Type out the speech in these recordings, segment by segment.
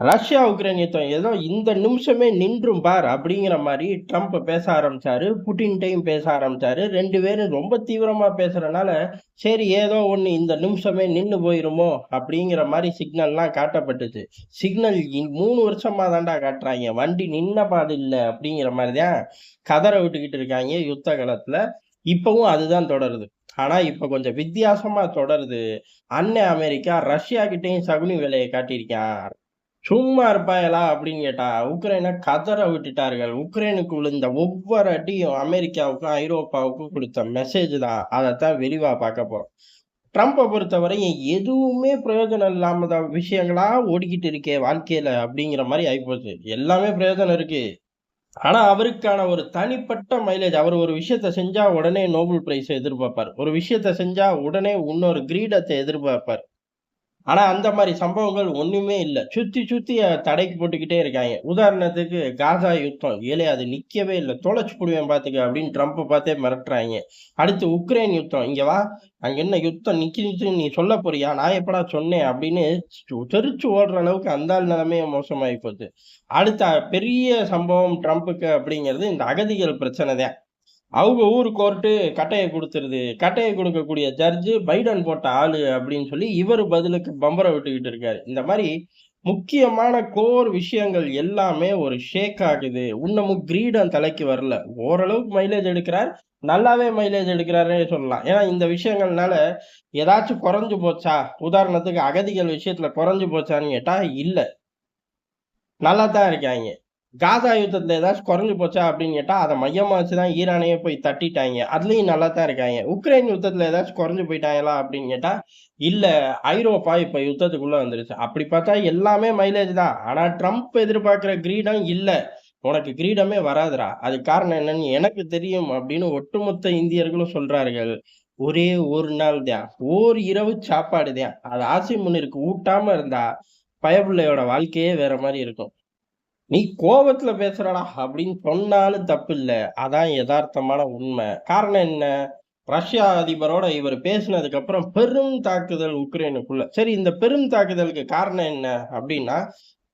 Russia Ukraine யுத்தம் ஏதோ இந்த நிமிஷமே நின்றும் பார் அப்படிங்கிற மாதிரி ட்ரம்ப் பேச ஆரம்பிச்சாரு. புட்டின்ட்டையும் பேச ஆரம்பிச்சாரு. 2 பேரும் ரொம்ப தீவிரமா பேசுறனால, சரி ஏதோ ஒண்ணு இந்த நிமிஷமே நின்னு போயிருமோ அப்படிங்கிற மாதிரி சிக்னல்லாம் காட்டப்பட்டுச்சு. சிக்னல் 3 வருஷமா தான்டா காட்டுறாய்ங்க. வண்டி நின்ன பாடு இல்ல அப்படிங்கிற மாதிரி தான் கதற விட்டுக்கிட்டு இருக்காய்ங்க யுத்த களத்துல. இப்பவும் அதுதான் தொடருது. ஆனா இப்ப கொஞ்சம் வித்தியாசமா தொடருது. அண்ணன் அமெரிக்கா ரஷ்யா கிட்டயும் சகுனி வேலைய காட்டியிருக்கான். சும்மா இருப்பாங்களா அப்படின்னு கேட்டா, உக்ரைனை கதற விட்டுட்டார்கள். உக்ரைனுக்கு விழுந்த ஒவ்வொரு அடியும் அமெரிக்காவுக்கும், ஐரோப்பாவுக்கும் குடுத்த மெசேஜ் தான். அதத்தான் விரிவா பார்க்க போறோம். ட்ரம்ப பொறுத்தவரையும் எதுவுமே பிரயோஜனம் இல்லாம விஷயங்களா ஓடிக்கிட்டு இருக்கே வாழ்க்கையில அப்படிங்கிற மாரி ஆயிப்போச்சு. எல்லாமே பிரயோஜனம் இருக்கு. ஆனா அவருக்கான ஒரு தனிப்பட்ட மைலேஜ். அவர் ஒரு விஷயத்த செஞ்சா உடனே நோபல் பிரைஸ எதிர்பார்ப்பார். ஒரு விஷயத்த செஞ்சா உடனே இன்னொரு கிரீடத்த எதிர்பார்ப்பார். ஆனா, அந்த மாரி சம்பவங்கள் ஒண்ணுமே இல்ல. சுத்தி சுத்தி தடைக்கு போட்டுக்கிட்டே இருக்காய்ங்க. உதாரணத்துக்கு காசா யுத்தம். "ஏலே அது நிக்கவே இல்ல. தொலைச்சு புடுவேன் பாத்துக்க" அப்படின்னு ட்ரம்ப பாத்தே மிரட்டுறாய்ங்க. அடுத்து உக்ரைன் யுத்தம். "இங்க வா, அங்க என்ன யுத்தம் நிக்குதுன்னு நீ சொல்லப் போறியா? நான் எப்படா சொன்னேன்?" அப்படின்னு தெறிச்சு ஓடுற அளவுக்கு அந்த ஆள் நிலைமையே மோசமாயி போச்சு. அடுத்த பெரிய சம்பவம் ட்ரம்புக்கு அப்படிங்கிறது இந்த அகதிகள் பிரச்சனை தான். அவங்க ஊரு கோர்ட்டு கட்டைய குடுத்துருது. கட்டைய குடுக்கக்கூடிய ஜட்ஜு பைடன் போட்ட ஆளு அப்படின்னு சொல்லி இவரு பதிலுக்கு பம்பர விட்டுக்கிட்டு இருக்காரு. இந்த மாரி முக்கியமான கோர் விஷயங்கள் எல்லாமே ஒரு ஷேக் ஆகுது. இன்னமும் கிரீடம் தலைக்கு வரல. ஓரளவுக்கு மைலேஜ் எடுக்கிறார். நல்லாவே மைலேஜ் எடுக்கிறாருன்னே சொல்லலாம். ஏன்னா இந்த விஷயங்கள்னால ஏதாச்சும் குறைஞ்சு போச்சா? உதாரணத்துக்கு அகதிகள் விஷயத்துல குறைஞ்சு போச்சான்னு கேட்டா இல்ல. நல்லா தான் இருக்காய்ங்க. காசா யுத்தத்துல ஏதாச்சும் குறைஞ்சு போச்சா அப்படின்னு கேட்டா, அத மையமா வச்சு தான் ஈரானையே போய் தட்டிட்டாய்ங்க. அதுலயும் நல்லா தான் இருக்காய்ங்க. உக்ரைன் யுத்தத்துல ஏதாச்சும் குறைஞ்சு போயிட்டாங்களா அப்படின்னு கேட்டா, இல்ல ஐரோப்பா இப்ப யுத்தத்துக்குள்ள வந்துருச்சு. அப்படி பார்த்தா எல்லாமே மைலேஜ் தான். ஆனா ட்ரம்ப் எதிர்பார்க்கிற கிரீடம் இல்ல. உனக்கு கிரீடமே வராதுடா. அதுக்கு காரணம் என்னன்னு எனக்கு தெரியும் அப்படின்னு ஒட்டுமொத்த இந்தியர்களும் சொல்றார்கள். ஒரே ஒரு நாள் தான். ஓர் இரவு சாப்பாடு தான். அது ஆசி முன்னிற்கு ஊட்டாம இருந்தா, பயப்புள்ளையோட வாழ்க்கையே வேற மாரி இருக்கும். "நீ கோவத்துல பேசுறடா" அப்படின்னு சொன்னாலும் தப்பில்ல. அதான் எதார்த்தமான உண்மை. காரணம் என்ன? ரஷ்யா அதிபரோட இவரு பேசினதுக்கு அப்புறம் பெரும் தாக்குதல் உக்ரைனுக்குள்ள. சரி இந்த பெரும் தாக்குதலுக்கு காரணம் என்ன? அப்படின்னா,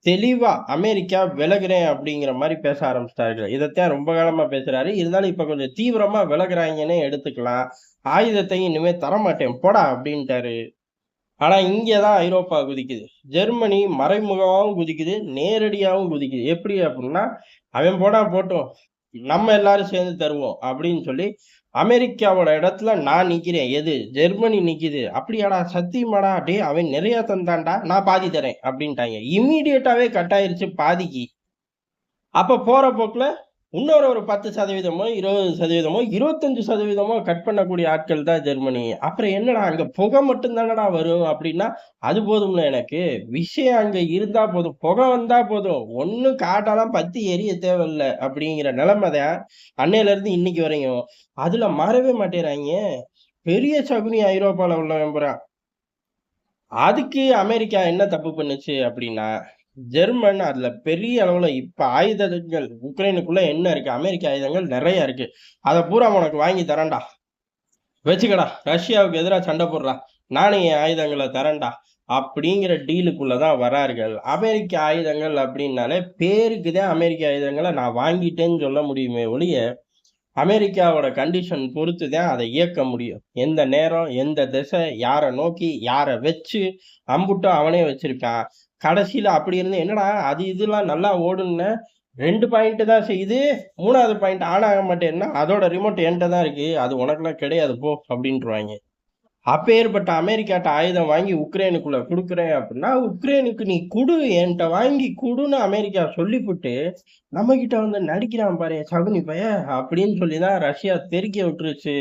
தெளிவா அமெரிக்கா விலகுறேன் அப்படிங்கிற மாரி பேச ஆரம்பிச்சுட்டார்கள். இதத்தான் ரொம்ப காலமா பேசுறாரு. இருந்தாலும் இப்ப கொஞ்சம் தீவிரமா விலகுறாய்ங்கன்னே எடுத்துக்கலாம். ஆயுதத்தையும் இனிமே தரமாட்டேன் போடா அப்படின்ட்டாரு. ஆனா இங்க தான் ஐரோப்பா குதிக்குது. ஜெர்மனி மறைமுகமாவும் குதிக்குது, நேரடியாவும் குதிக்குது. எப்படி அப்டின்னா, அவன் போனா போட்டும். நம்ம எல்லாரும் சேர்ந்து தருவோம் அப்படின்னு சொல்லி, அமெரிக்காவோட இடத்துல நான் நிக்கிறேன். எது? ஜெர்மனி நிக்குது. அப்படியாடா? சத்தியமாடா? டேய் அவன் நிறைய தந்தான்டா. நான் பாதி தரேன் அப்படின்ட்டாய்ங்க. இம்மீடியட்டாவே கட் ஆயிருச்சு பாதிக்கு. அப்ப போற போக்குல இன்னொரு ஒரு 10% 20% 25% கட் பண்ணக்கூடிய ஆட்கள் தான் ஜெர்மனி. அப்புறம் என்னடா அங்க புகை மட்டும் தானடா வரும் அப்டின்னா, அது போதும்ல எனக்கு. விஷயம் அங்க இருந்தா போதும். புகை வந்தா போதும். ஒண்ணும் காட்டெல்லாம் பத்தி எரிய தேவையில்ல அப்டிங்கிற நிலைமை தான் அன்னையில இருந்து இன்னைக்கு வரையும். அதுல மாறவே மாட்டேங்கிறாய்ங்க. பெரிய சகுனி ஐரோப்பால உள்ளவன் பூராம். அதுக்கு அமெரிக்கா என்ன தப்பு பண்ணுச்சு அப்டின்னா, ஜெர்மன் அதுல பெரிய அளவுல இப்ப ஆயுதங்கள் உக்ரைனுக்குள்ள என்ன இருக்கு? அமெரிக்க ஆயுதங்கள் நெறைய இருக்கு. அத பூரா உனக்கு வாங்கி தரேன்டா. வச்சுக்கடா. ரஷ்யாவுக்கு எதிரா சண்ட போடுறா. நானும் என் ஆயுதங்கள தரேன்டா. அப்படிங்கிற டீலுக்குள்ள தான் வரார்கள். அமெரிக்க ஆயுதங்கள் அப்படின்னாலே பேருக்கு தான் அமெரிக்க ஆயுதங்கள நான் வாங்கிட்டேன்னு சொல்ல முடியுமே ஒழிய, அமெரிக்காவோட கண்டிஷன் பொறுத்து தான் அத இயக்க முடியும். எந்த நேரம், எந்த திசை, யார நோக்கி, யார வச்சு, அம்புட்டும் அவனே வச்சிருக்கான். கடைசியில அப்படி இருந்து என்னடா அது இதெல்லாம் நல்லா ஓடும்ன 2 பாயிண்ட் தான் செய்யுது. 3வது பாயிண்ட் ஆன் ஆக மாட்டேன்னா, அதோட ரிமோட் என்ட்ட தான் இருக்கு. அது உனக்கெல்லாம் கிடையாது போ அப்படின்ருவாய்ங்க. அப்பேற்பட்ட அமெரிக்காட்ட ஆயுதம் வாங்கி உக்ரைனுக்குள்ள குடுக்குறேன் அப்படின்னா, உக்ரைனுக்கு நீ குடு என்ட்ட வாங்கி குடுன்னு அமெரிக்கா சொல்லிப்புட்டு, நம்மகிட்ட வந்து நடிக்கிறான் பாரேன் சகுனி பயன் அப்படின்னு சொல்லி தான் ரஷ்யா தெறிக்க விட்டுருச்சு.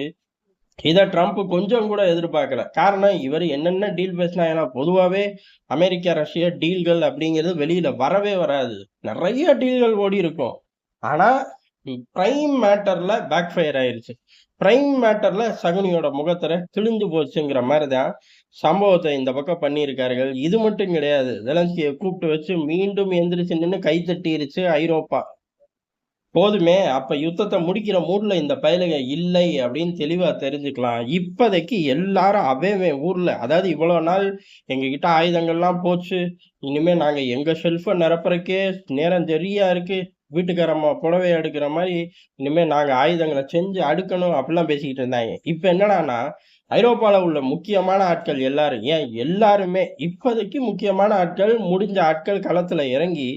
இத ட்ரம்ப் கொஞ்சம் கூட எதிர்பார்க்கல. காரணம் இவரு என்னென்ன டீல் பேசினாங்கன்னா, பொதுவாவே அமெரிக்கா, ரஷ்யா டீல்கள் அப்படிங்கிறது வெளியில வரவே வராது. நெறைய டீல்கள் ஓடியிருக்கும். ஆனா, பிரைம் மேட்டர்ல பேக் ஃபயர் ஆயிருச்சு. பிரைம் மேட்டர்ல சகுனியோட முகத்திரை கிழிஞ்சு போச்சுங்கிற மாரி தான் சம்பவத்த இந்த பக்கம் பண்ணியிருக்கார்கள். இது மட்டும் கிடையாது. ஜெலன்ஸ்கிய கூப்பிட்டு வச்சு மீண்டும் எந்திரிச்சு நின்னு கை தட்டிருச்சு ஐரோப்பா. போதுமே! அப்ப யுத்தத்த முடிக்கிற மூட்ல இந்த பயலுக இல்லை அப்படின்னு தெளிவா தெரிஞ்சுக்கலாம். இப்போதைக்கு எல்லாரும் அவன் அவன் ஊர்ல அதாவது இவ்வளோ நாள் எங்ககிட்ட ஆயுதங்கள்லாம் போச்சு. இனிமே நாங்க எங்க ஷெல்ஃப நிரப்புறக்கே நேரம் சரியா இருக்கு. வீட்டுக்காரம்மா புடவைய அடுக்குற மாரி, இனிமே நாங்க ஆயுதங்கள செஞ்சு அடுக்கணும் அப்படிலாம் பேசிக்கிட்டு இருந்தாய்ங்க. இப்ப என்னடான்னா, ஐரோப்பால உள்ள முக்கியமான ஆட்கள் எல்லாரும் ஏன் எல்லாருமே இப்போதைக்கு முக்கியமான ஆட்கள், முடிஞ்ச ஆட்கள் களத்துல இறங்கி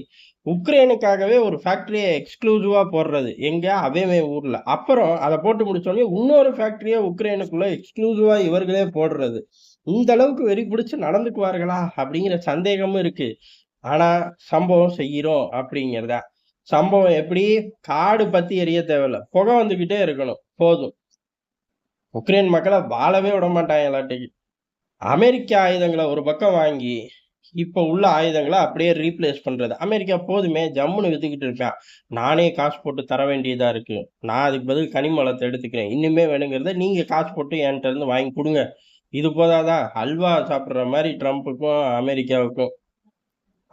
உக்ரைனுக்காகவே ஒரு ஃபேக்டரிய எக்ஸ்க்ளூசிவா போடுறது. எங்க? அவன் அவன் ஊர்ல. அப்புறம் அத போட்டு முடிச்சோனே, இன்னொரு ஃபேக்டரிய உக்ரைனுக்குள்ள எக்ஸ்க்ளூசிவா இவர்களே போடுறது. இந்த அளவுக்கு வெறி பிடிச்சு நடந்துக்குவார்களா? அப்படிங்கிற சந்தேகமும் இருக்கு. ஆனா, சம்பவம் செய்கிறோம் அப்படிங்கிறத. சம்பவம் எப்படி? காடு பத்தி எரிய தேவையில்ல. புகை வந்துகிட்டே இருக்கணும். போதும். உக்ரைன் மக்கள வாழவே விடமாட்டாய்ங்களாட்டுக்கு. அமெரிக்க ஆயுதங்கள ஒரு பக்கம் வாங்கி இப்ப உள்ள ஆயுதங்கள அப்படியே ரீப்ளேஸ் பண்றது. அமெரிக்கா போதுமே ஜம்முன்னு வித்துக்கிட்டு இருப்பான். நானே காசு போட்டு தர வேண்டியதா இருக்கு. நான் அதுக்கு பதில் கனிம வளத்த எடுத்துக்கிறேன். இன்னுமே வேணுங்கிறத நீங்க காசு போட்டு என்ட்ட இருந்து வாங்கி குடுங்க. இது போதாதா? அல்வா சாப்பிடுற மாரி ட்ரம்புக்கும், அமெரிக்காவுக்கும்.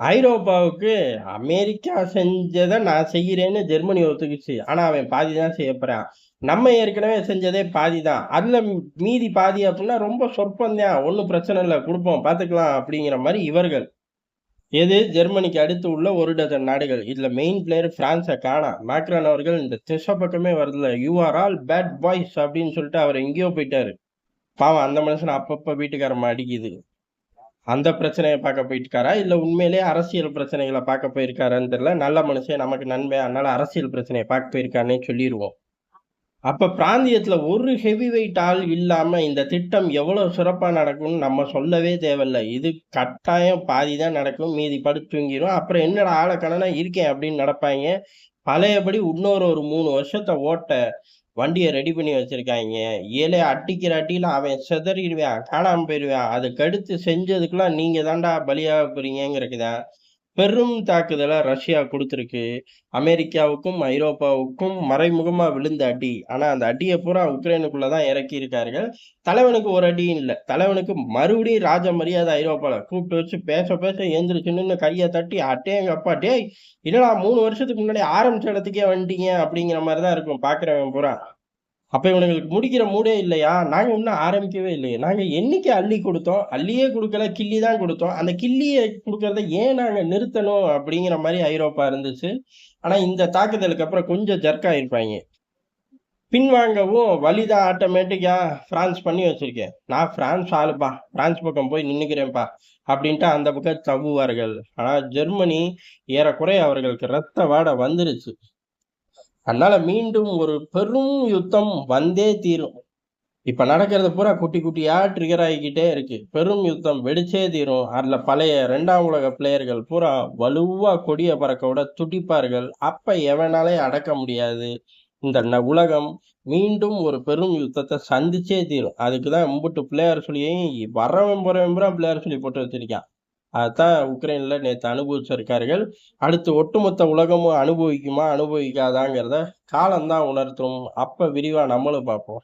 ஐரோப்பாவுக்கு அமெரிக்கா செஞ்சத நான் செய்கிறேன்னு ஜெர்மனி ஒத்துக்குச்சு. ஆனா அவன் பாதி தான் செய்யப் போறான். நம்ம ஏற்கனவே செஞ்சதே பாதி தான். அதுல மீதி பாதி அப்டின்னா ரொம்ப சொற்பம் தான். ஒண்ணும் பிரச்சனை இல்ல. குடுப்போம் பார்த்துக்கலாம் அப்படிங்கிற மாரி இவர்கள். எது ஜெர்மனிக்கு அடுத்து உள்ள 1 டஜன் நாடுகள். இதுல மெயின் பிளேயர் பிரான்ஸ காணோம். மேக்ரான் அவர்கள் இந்த திசை பக்கமே வரல. "You are all bad boys" அப்படின்னு சொல்லிட்டு அவர் எங்கேயோ போயிட்டாரு. பாவம் அந்த மனுஷன அப்பப்ப வீட்டுக்காரம்மா அடிக்குது. அந்த பிரச்சனைய பார்க்க போயிருக்காரா? இல்ல உண்மையிலேயே அரசியல் பிரச்சனைகள பார்க்க போயிருக்காரான்னு தெரியல. நல்ல மனுஷன் நமக்கு நண்பன். அதனால அரசியல் பிரச்சனைய பார்க்க போயிருக்கான்னே சொல்லிருவோம். அப்ப பிராந்தியத்துல ஒரு ஹெவி வெயிட் ஆள் இல்லாம இந்த திட்டம் எவ்வளவு சிறப்பா நடக்கும்னு நம்ம சொல்லவே தேவையில்ல. இது கட்டாயம் பாதி தான் நடக்கும். மீதி படுத்து தூங்கிரும். அப்புறம் என்னடா ஆளக்காணோம் இருக்கேன் அப்படின்னு நடப்பாய்ங்க. பழையபடி இன்னொரு ஒரு 3 வருஷத்த ஓட்ட வண்டிய ரெடி பண்ணி வச்சிருக்காய்ங்க. ஏலே அடிக்கிற அடியில அவன் சிதறிருவான், காணாம போயிருவான். அதுக்கடுத்து செஞ்சதுக்கெல்லாம் நீங்க தான்டா பலியாக போறீங்கங்கிறதுக்கு தான் பெரும் தாக்குதல ரஷ்யா குடுத்திருக்கு. அமெரிக்காவுக்கும், ஐரோப்பாவுக்கும் மறைமுகமா விழுந்த அடி. ஆனா அந்த அடிய பூரா உக்ரைனுக்குள்ள தான் இறக்கியிருக்கார்கள். தலைவனுக்கு ஒரு அடியும் இல்ல. தலைவனுக்கு மறுபடியும் ராஜ மரியாதை ஐரோப்பால. கூப்பிட்டு வச்சு பேச பேச எந்திரிச்சு நின்னு கைய தட்டி, அடேங்கப்பா டேய்! என்னடா 3 வருஷத்துக்கு முன்னாடி ஆரம்பிச்ச இடத்துக்கே வந்துட்டீங்க அப்படிங்கிற மாரி தான் இருக்கும் பார்க்கிறவன் பூரா. அப்ப இவனுங்களுக்கு முடிக்கிற மூடே இல்லையா? நாங்க இன்னும் ஆரம்பிக்கவே இல்லையே. நாங்க என்னைக்கு அள்ளி குடுத்தோம்? அள்ளியே குடுக்கல, கிள்ளி தான் குடுத்தோம். அந்த கிள்ளிய குடுக்கறத ஏன் நாங்க நிறுத்தணும்? அப்படிங்கிற மாரி ஐரோப்பா இருந்துச்சு. ஆனா இந்த தாக்குதலுக்கு அப்புறம் கொஞ்சம் ஜர்க் ஆயிருப்பாய்ங்க. பின்வாங்கவும் வழி தான் ஆட்டோமேட்டிக்கா பிரான்ஸ் பண்ணி வச்சிருக்கேன். நான் பிரான்ஸ் ஆளுப்பா. பிரான்ஸ் பக்கம் போய் நின்னுக்கிறேன்ப்பா. அப்படின்ட்டு அந்த பக்கம் தவுவார்கள். ஆனா ஜெர்மனி ஏறக்குறைய அவர்களுக்கு ரத்த வாடை வந்துருச்சு. அதனால மீண்டும் ஒரு பெரும் யுத்தம் வந்தே தீரும். இப்ப நடக்கிறது பூரா குட்டி குட்டியா ட்ரிகர் ஆகிக்கிட்டே இருக்கு. பெரும் யுத்தம் வெடிச்சே தீரும். அதுல பழைய 2ஆம் உலக பிளேயர்கள் பூரா வலுவா கொடிய பறக்க விட துடிப்பார்கள். அப்ப எவனாலயும் அடக்க முடியாது. இந்த உலகம் மீண்டும் ஒரு பெரும் யுத்தத்த சந்திச்சே தீரும். அதுக்குதான் இம்புட்டு பிளேயர் சொல்லியும் வரவன் போறவன் பூரா பிளேயர் சொல்லி போட்டு வச்சிருக்கான். அதான் உக்ரைன்ல நேத்து அனுபவிச்சிருக்கார்கள். அடுத்து ஒட்டுமொத்த உலகமும் அனுபவிக்குமா, அனுபவிக்காதாங்கிறத காலம் தான் உணர்த்தும். அப்ப விரிவா நம்மளும் பார்ப்போம்.